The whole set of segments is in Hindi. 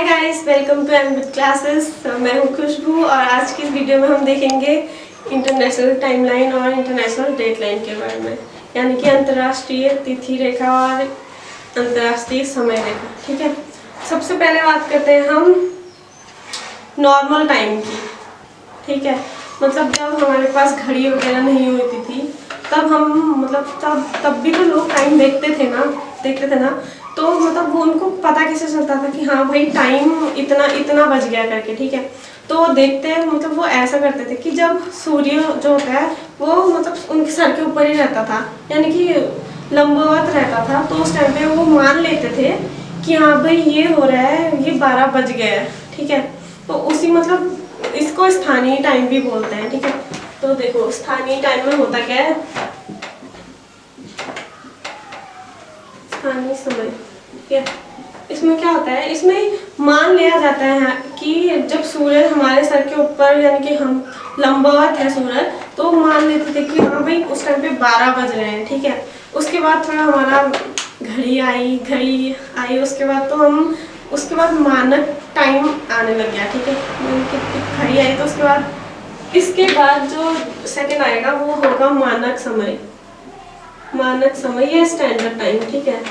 Hi guys, welcome to Embit classes. मैं हूं खुशबू और आज की इस वीडियो में हम देखेंगे इंटरनेशनल टाइमलाइन और इंटरनेशनल डेटलाइन के बारे में, यानी कि अंतर्राष्ट्रीय तिथि रेखा और अंतर्राष्ट्रीय समय रेखा। ठीक है, सबसे पहले बात करते हैं हम नॉर्मल टाइम की। ठीक है, मतलब जब हमारे पास घड़ी वगैरह नहीं होती थी तब हम तब भी तो लोग टाइम देखते थे ना, तो मतलब वो उनको पता कैसे चलता था कि हाँ भाई टाइम इतना इतना बज गया करके। ठीक है, तो वो देखते हैं, मतलब वो ऐसा करते थे कि जब सूर्य जो होता है वो मतलब उनके सर के ऊपर ही रहता था, यानी कि लंबवत रहता था, तो उस टाइम पे वो मान लेते थे कि हाँ भाई ये हो रहा है, ये 12 बज गया है। ठीक है, तो उसी मतलब इसको स्थानीय टाइम भी बोलते हैं। ठीक है, तो देखो स्थानीय टाइम में होता क्या है, स्थानीय समय। ठीक है, इसमें क्या होता है, इसमें मान लिया जाता है कि जब सूर्य हमारे सर के ऊपर, यानी कि हम लंबवत है सूरज, तो मान लेते थे कि हाँ भाई उस टाइम पे 12 बज रहे हैं। ठीक है, उसके बाद थोड़ा हमारा घड़ी आई, उसके बाद तो हम उसके बाद मानक टाइम आने लग गया। ठीक है, घड़ी आई तो उसके बाद इसके बाद जो सेकंड आएगा वो होगा मानक समय या स्टैंडर्ड टाइम। ठीक है,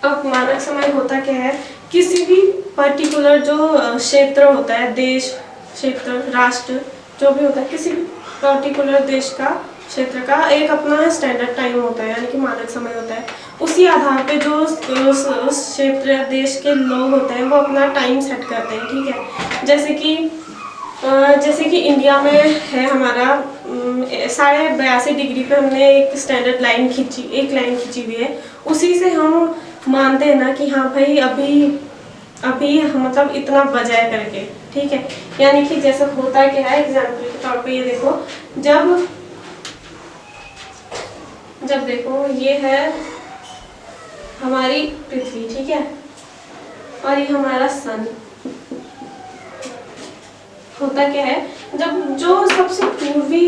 अब मानक समय होता क्या है, किसी भी पर्टिकुलर जो क्षेत्र होता है, देश, क्षेत्र, राष्ट्र, जो भी होता है, किसी भी पर्टिकुलर देश का, क्षेत्र का एक अपना स्टैंडर्ड टाइम होता है, यानी कि मानक समय होता है। उसी आधार पे जो उस क्षेत्र या देश के लोग होते हैं वो अपना टाइम सेट करते हैं। ठीक है, जैसे कि इंडिया में है हमारा 82.5 डिग्री पे हमने एक लाइन खींची हुई है। उसी से हम मानते हैं ना कि हाँ भाई अभी मतलब इतना बजा है करके। ठीक है, यानी कि जैसे होता क्या है, एग्जाम्पल के तौर पे ये देखो, जब देखो ये है हमारी पृथ्वी। ठीक है, और ये हमारा सन। होता क्या है, जब जो सबसे पूर्वी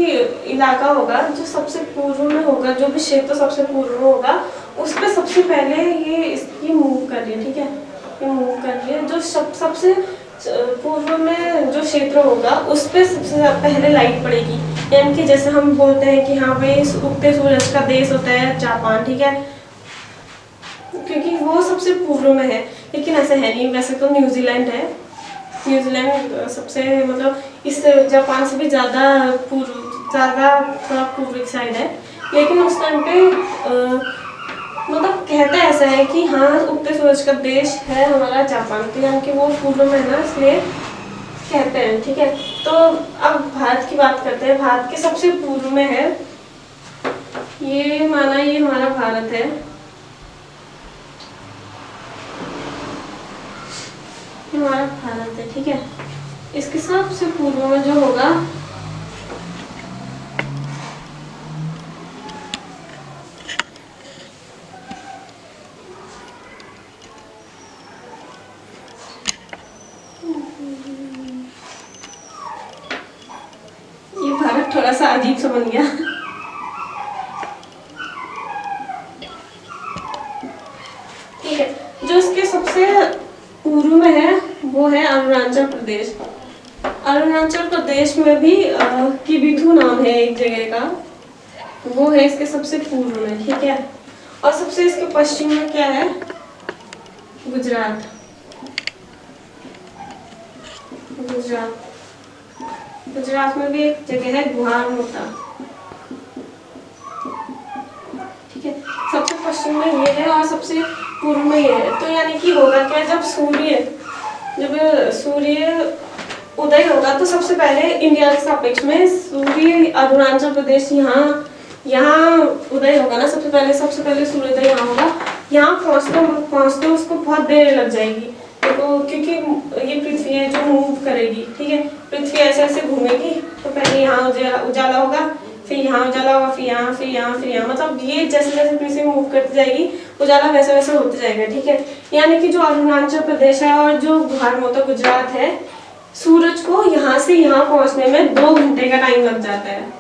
इलाका होगा, जो सबसे पूर्व में होगा, जो भी क्षेत्र सबसे पूर्व में होगा, उस पर सबसे पहले ये मूव कर रही है। ठीक है, ये मूव कर रही है, जो सबसे पूर्व में जो क्षेत्र होगा उस पर सबसे पहले लाइट पड़ेगी। यानी कि जैसे हम बोलते हैं कि हाँ भाई उगते सूरज का देश होता है जापान। ठीक है, क्योंकि वो सबसे पूर्व में है, लेकिन ऐसा है नहीं। वैसे तो न्यूजीलैंड है, न्यूजीलैंड सबसे मतलब इस जापान से भी ज़्यादा थोड़ा पूर्वी साइड है, लेकिन उस टाइम पे मतलब कहते हैं ऐसा है कि हाँ उगते सूरज का देश है हमारा जापान, तो यानी कि वो पूर्व में है ना, इसलिए कहते हैं। ठीक है, तो अब भारत की बात करते हैं। भारत के सबसे पूर्व में है, ये हमारा भारत है, हमारा भारत है। ठीक है, इसके सबसे पूर्व में जो होगा ये भारत थोड़ा सा अजीब सा बन गया। ठीक है, जो इसके सबसे पूर्व में है वो है अरुणाचल प्रदेश। अरुणाचल प्रदेश में भी किबिथु नाम है एक जगह का, वो है इसके सबसे पूर्व में। ठीक है, और सबसे इसके पश्चिम में क्या है, गुजरात। गुजरात में भी एक जगह है गुहारमोता। ठीक है, सबसे पश्चिम में ये है और सबसे पूर्व में ये है। तो यानी कि होगा क्या, जब सूर्य उदय होगा तो सबसे पहले इंडिया के सापेक्ष में सूर्य अरुणाचल प्रदेश यहाँ उदय होगा ना, सबसे पहले सूर्योदय यहाँ होगा। यहाँ पहुँचते उसको बहुत देर लग जाएगी, देखो, क्योंकि ये पृथ्वी है जो मूव करेगी। ठीक है, पृथ्वी ऐसे घूमेगी, तो पहले यहाँ उजाला होगा, फिर यहाँ उजाला होगा, फिर यहाँ, मतलब ये जैसे पृथ्वी मूव करती जाएगी उजाला वैसे होते जाएगा। ठीक है, यानी कि जो अरुणाचल प्रदेश है और जो गुहारमोता गुजरात है, सूरज को यहाँ से यहाँ पहुँचने में 2 घंटे का टाइम लग जाता है।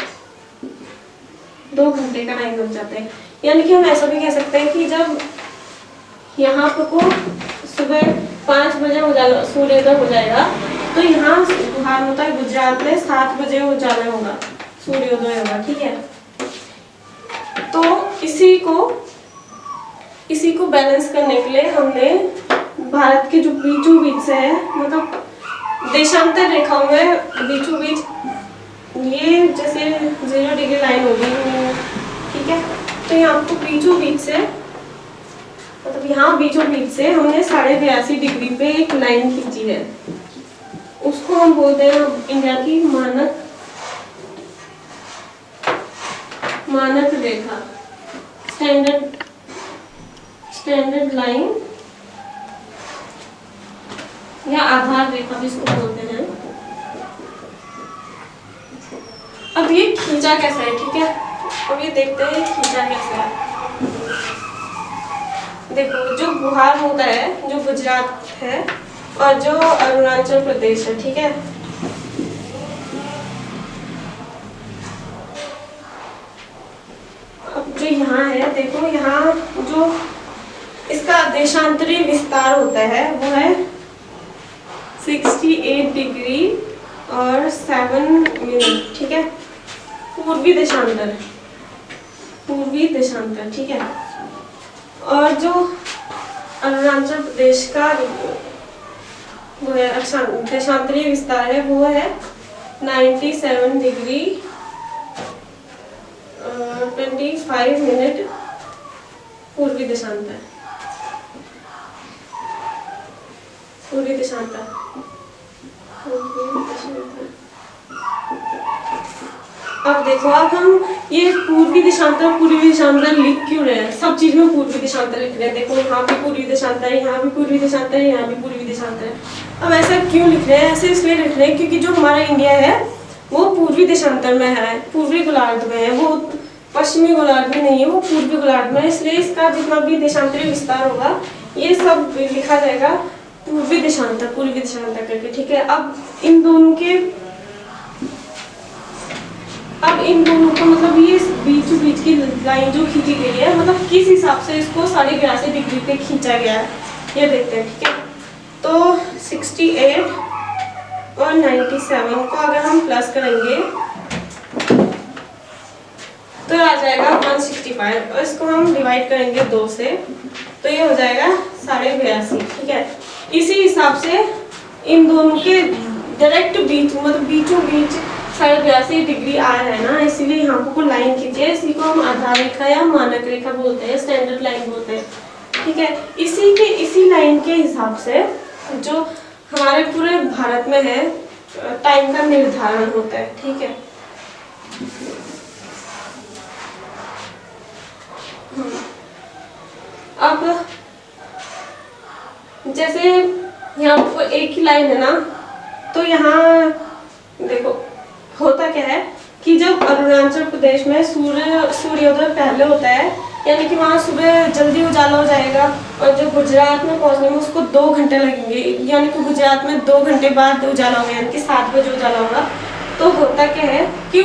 2 घंटे का टाइम लग जाता है, यानी कि हम ऐसा भी कह सकते हैं कि जब यहाँ को सुबह 5 बजे उजाला सूर्योदय हो जाएगा, तो यहाँ बिहार में होता है गुजरात में 7 बजे उजाला होगा, सूर्योदय होगा, ठीक है। तो इसी को बैलेंस करने के लिए हमने भारत के जो बीचों बीच से है, मतलब देशांतर रेखाओं में बीचों बीच, ये जैसे 0 डिग्री लाइन होगी, ठीक है। तो यहाँ आपको बीचों बीच से, मतलब यहाँ बीचों बीच से हमने 82.5 डिग्री पे एक लाइन खींची है, उसको हम बोलते हैं इंडिया की मानक रेखा, स्टैंडर्ड लाइन या आधार रेखा भी इसको बोलते हैं। अब ये खींचा कैसा है, ठीक है। अब ये देखते हैं खींचा कैसा है। देखो, जो बिहार होता है, जो गुजरात है और जो अरुणाचल प्रदेश है, ठीक है। अब जो यहाँ है, देखो यहाँ जो इसका देशांतरी विस्तार होता है वो है 68 डिग्री और 7 मिनट, ठीक है। पूर्वी देशांतर, ठीक है। और जो अरुणाचल प्रदेश का वो है देशांतरी विस्तार है, वो है 97 डिग्री 25 मिनट पूर्वी देशांतर। अब देखो, अब हम ये पूर्वी देशांतर लिख क्यों रहे हैं? सब चीज में पूर्वी देशांतर लिख रहे हैं। देखो, यहाँ भी पूर्वी देशांतर है, यहाँ भी पूर्वी देशांतर है, यहाँ भी पूर्वी देशांतर है। अब ऐसा क्यों लिख रहे हैं? ऐसे इसलिए लिख रहे हैं क्योंकि जो हमारा इंडिया है वो पूर्वी देशांतर में है, पूर्वी गोलार्ध में है, वो पश्चिमी गोलार्ध में नहीं है, वो पूर्वी गोलार्ध में है। इसलिए इसका जितना भी देशांतरी विस्तार होगा ये सब लिखा जाएगा पूर्वी देशांतर करके, ठीक है। अब इन दोनों को मतलब ये बीच की लाइन जो खींची गई है, मतलब किस हिसाब से इसको 82.5 डिग्री पे खींचा गया है, ये देखते हैं, ठीक है। तो 68 और 97 को अगर हम प्लस करेंगे तो आ जाएगा 165, और इसको हम डिवाइड करेंगे 2 से, तो ये हो जाएगा 82.5, ठीक है। इसी हिसाब से इन दोनों के डायरेक्ट बीच, मतलब बीचों बीच 82.5 डिग्री आ रहा है ना, इसीलिए यहाँ को लाइन खींचे। इसी को हम आधार रेखा या मानक रेखा बोलते हैं, स्टैंडर्ड लाइन बोलते हैं, ठीक है। इसी लाइन के हिसाब से जो हमारे पूरे भारत में है टाइम का निर्धारण होता है, ठीक है। अब जैसे यहाँ पर एक ही लाइन है ना, तो यहाँ देखो होता क्या है कि जब अरुणाचल प्रदेश में सूर्योदय पहले होता है, यानी कि वहाँ सुबह जल्दी उजाला हो जाएगा, और जो गुजरात में पहुँचने में उसको 2 घंटे लगेंगे, यानी कि गुजरात में 2 घंटे बाद उजाला होगा, यानी कि 7 बजे उजाला होगा। तो होता क्या है कि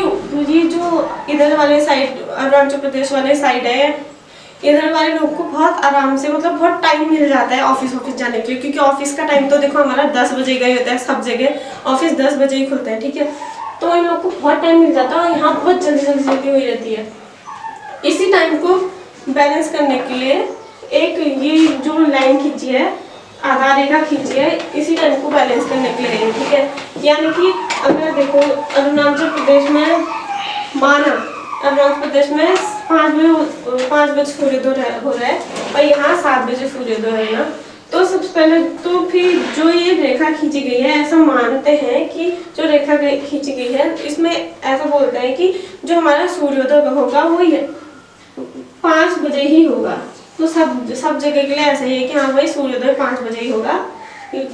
ये जो इधर वाले साइड, अरुणाचल प्रदेश वाले साइड है, इधर वाले लोगों को बहुत आराम से, मतलब बहुत टाइम मिल जाता है ऑफिस जाने के लिए, क्योंकि ऑफिस का टाइम तो देखो हमारा 10 बजे का ही होता है, सब जगह ऑफिस 10 बजे ही खुलते हैं, ठीक है। तो इन लोगों को बहुत टाइम मिल जाता है और यहाँ बहुत जल्दी हुई रहती है। इसी टाइम को बैलेंस करने के लिए एक ये जो लाइन खींची है, आधार रेखा खींची है, इसी टाइम को बैलेंस करने के लिए, ठीक है। यानी कि अगर देखो अरुणाचल प्रदेश में अरुणाचल प्रदेश में 5 बजे सूर्योदय हो रहा है और यहाँ 7 बजे सूर्योदय है ना, तो सबसे पहले तो फिर जो ये रेखा खींची गई है, ऐसा मानते हैं कि जो रेखा खींची गई है इसमें ऐसा बोलते हैं कि जो हमारा सूर्योदय होगा वो 5 बजे ही होगा। तो सब जगह के लिए ऐसा ही है कि हाँ भाई सूर्योदय 5 बजे ही होगा।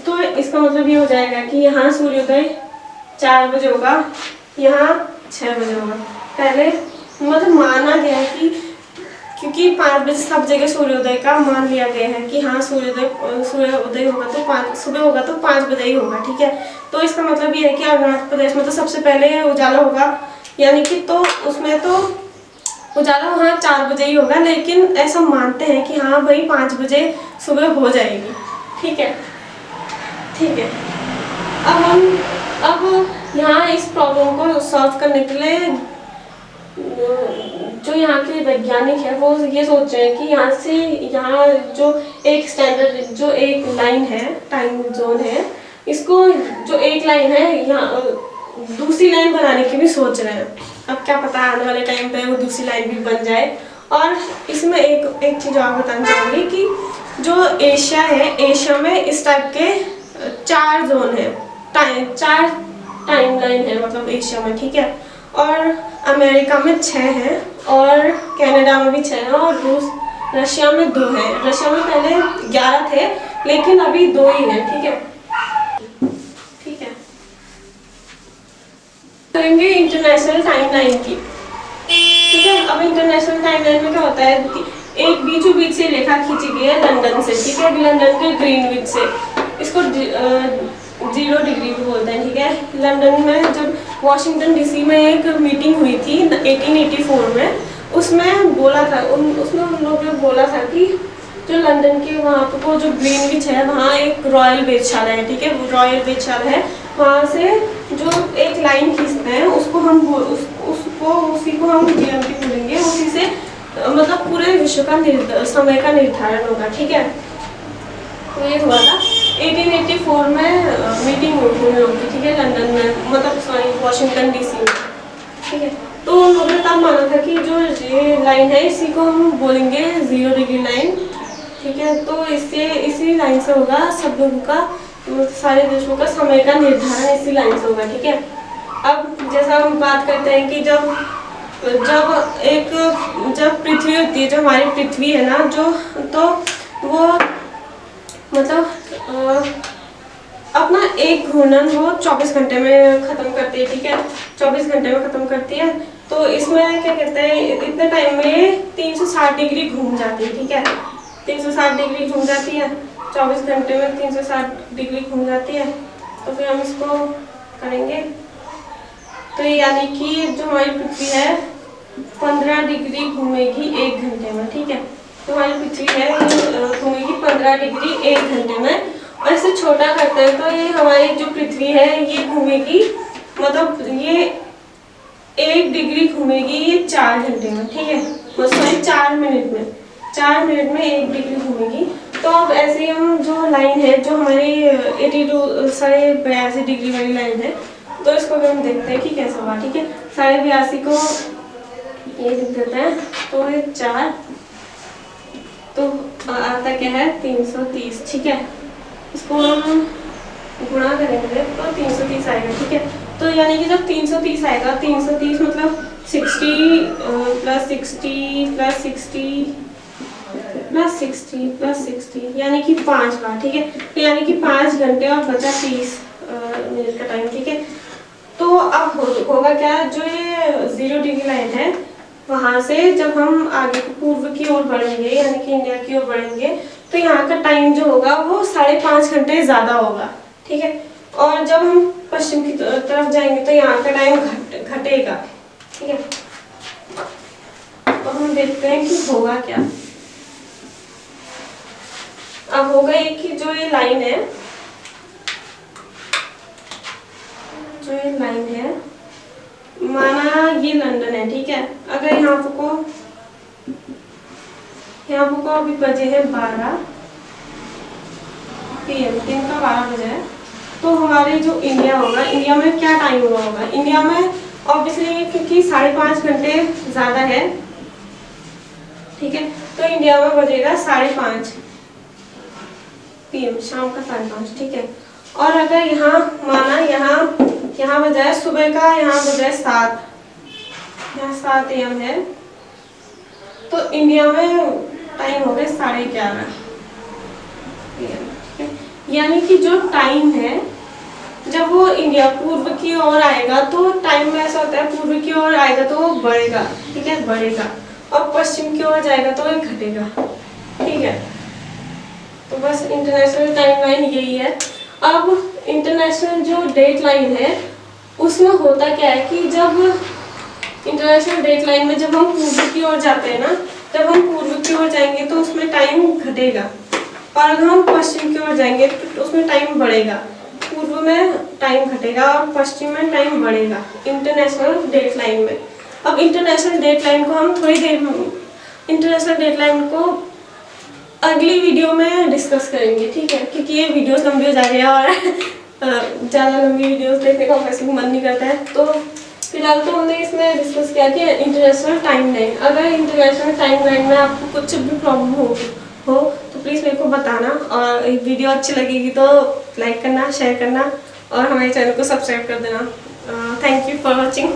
तो इसका मतलब ये हो जाएगा कि यहाँ सूर्योदय 4 बजे होगा, यहाँ 6 बजे होगा। पहले मतलब माना गया है कि क्योंकि 5 बजे सब जगह सूर्योदय का मान लिया गया है कि हाँ सूर्योदय होगा तो सुबह होगा तो 5 बजे ही होगा, ठीक है। तो इसका मतलब ये है कि अरुणाचल प्रदेश में तो सबसे पहले उजाला होगा, यानी कि तो उसमें तो उजाला वहाँ 4 बजे ही होगा, लेकिन ऐसा मानते हैं कि हाँ भाई 5 बजे सुबह हो जाएगी, ठीक है। ठीक है। अब यहाँ इस प्रॉब्लम को सॉल्व करने के लिए जो यहाँ के वैज्ञानिक है वो ये सोच रहे हैं कि यहाँ से यहाँ जो एक स्टैंडर्ड जो एक लाइन है, टाइम जोन है, इसको जो एक लाइन है यहाँ दूसरी लाइन बनाने की भी सोच रहे हैं। अब क्या पता आने वाले टाइम पे वो दूसरी लाइन भी बन जाए। और इसमें एक चीज़ और बताना चाहूँगी कि जो एशिया है, एशिया में इस टाइप के 4 जोन है, 4 टाइम लाइन है मतलब एशिया में, ठीक है। और अमेरिका में 6 है, और कनाडा में भी 6 है, और रशिया में 2 है। रशिया में पहले 11 थे लेकिन अभी 2 ही है, ठीक है। ठीक है, करेंगे इंटरनेशनल टाइमलाइन की, ठीक है। अब इंटरनेशनल टाइमलाइन में क्या होता है कि एक बीचों बीच से रेखा खींची गई है लंदन से, ठीक है, लंदन के ग्रीनविच से। इसको 0 डिग्री भी बोलते हैं, ठीक है। लंदन में जब वॉशिंगटन डीसी में एक मीटिंग हुई थी 1884 में, उसमें बोला था उसमें उन लोगों ने बोला था कि जो लंदन के वहाँ पर वो जो ग्रीनविच है वहाँ एक रॉयल वेधशाला है, ठीक है, रॉयल वेधशाला है। वहाँ से जो एक लाइन खींचते हैं उसको उसी को हम GMT बोलेंगे। उसी से मतलब पूरे विश्व का समय का निर्धारण होगा, ठीक है। तो ये हुआ था 1884 में मीटिंग हुई थी उन लोगों की, ठीक है, लंदन में, मतलब सॉरी वॉशिंगटन डीसी में, ठीक है। तो उन लोगों ने तब माना था कि जो ये लाइन है इसी को हम बोलेंगे 0 डिग्री लाइन, ठीक है। तो इससे इसी लाइन से होगा सब लोगों का, सारे देशों का समय का निर्धारण इसी लाइन से होगा, ठीक है। अब जैसा हम बात करते हैं कि जब पृथ्वी होती है, जो हमारी पृथ्वी है ना, तो वो मतलब अपना एक घूर्णन वो 24 घंटे में ख़त्म करती है, ठीक है, 24 घंटे में ख़त्म करती है। तो इसमें क्या कहते हैं, इतने टाइम में 360 डिग्री घूम जाती है, ठीक है, 360 डिग्री घूम जाती है, 24 घंटे में 360 डिग्री घूम जाती है। तो फिर हम इसको करेंगे, तो यानी कि जो हमारी पृथ्वी है 15 डिग्री घूमेगी 1 घंटे में, ठीक है। तो हमारी पृथ्वी है घूमेगी 15 डिग्री 1 घंटे में। और इसे छोटा करते हैं तो ये हमारी जो पृथ्वी है ये घूमेगी, मतलब ये 1 डिग्री घूमेगी ये 4 घंटे में, ठीक है, सॉरी 4 मिनट में, 4 मिनट में 1 डिग्री घूमेगी। तो अब ऐसे ही हम जो लाइन है जो हमारी 82 डिग्री वाली लाइन है, तो इसको भी हम देखते हैं कि कैसे होगा, ठीक है। 82.5 को ये लिख देते हैं, तो ये 4, तो आता क्या है 330, ठीक है। इसको हम गुणा करेंगे तो 330 आएगा, ठीक है। तो यानी कि जब 330 आएगा, 330 मतलब 60 + 60 + 60 + 60 + 60 यानी कि 5 बार, ठीक है। तो यानी कि 5 घंटे और बचा 30 मिनट का टाइम, ठीक है। तो अब होगा क्या, जो ये 0 डिग्री लाइन है वहाँ से जब हम आगे पूर्व की ओर बढ़ेंगे यानी कि इंडिया की ओर बढ़ेंगे, तो यहाँ का टाइम जो होगा वो 5.5 घंटे ज़्यादा होगा, ठीक है। और जब हम पश्चिम की तरफ जाएंगे तो यहाँ का टाइम घटेगा, ठीक है। तो हम देखते हैं कि होगा क्या। अब होगा ये कि जो ये लाइन है, माना ये लंदन है, ठीक है। अगर यहाँ को अभी बजे हैं 12 PM, दिन का 12 बजे है, तो हमारे जो इंडिया होगा, इंडिया में क्या टाइम हुआ होगा, इंडिया में ऑब्वियसली क्योंकि 5.5 घंटे ज़्यादा है, ठीक है। तो इंडिया में बजेगा 5:30 PM, शाम का 5:30, ठीक है। और अगर यहाँ माना यहाँ बजाय सुबह का, यहाँ बजाय 7, यहाँ 7 AM है, तो इंडिया में टाइम हो गया 11:30 PM। यानी कि जो टाइम है जब वो इंडिया पूर्व की ओर आएगा तो टाइम में ऐसा होता है, पूर्व की ओर आएगा तो वो बढ़ेगा, ठीक है, बढ़ेगा, और पश्चिम की ओर जाएगा तो वो घटेगा, ठीक है। तो बस इंटरनेशनल टाइमलाइन यही है। अब इंटरनेशनल जो डेट लाइन है उसमें होता क्या है कि जब इंटरनेशनल डेट लाइन में जब हम पूर्व की ओर जाते हैं ना, जब हम पूर्व की ओर जाएंगे तो उसमें टाइम घटेगा, और अगर हम पश्चिम की ओर जाएंगे तो उसमें टाइम बढ़ेगा, पूर्व में टाइम घटेगा और पश्चिम में टाइम बढ़ेगा इंटरनेशनल डेट लाइन में। अब इंटरनेशनल डेट लाइन को हम थोड़ी देर इंटरनेशनल डेट लाइन को अगली वीडियो में डिस्कस करेंगे, ठीक है, क्योंकि ये वीडियोस लंबी हो जा रही है और ज़्यादा लंबी वीडियोस देखने का वैसे भी मन नहीं करता है। तो फिलहाल तो हमने इसमें डिस्कस किया कि इंटरनेशनल टाइम लाइन, अगर इंटरनेशनल टाइम लाइन में आपको कुछ भी प्रॉब्लम हो तो प्लीज़ मेरे को बताना, और वीडियो अच्छी लगेगी तो लाइक करना, शेयर करना और हमारे चैनल को सब्सक्राइब कर देना। Thank you for watching.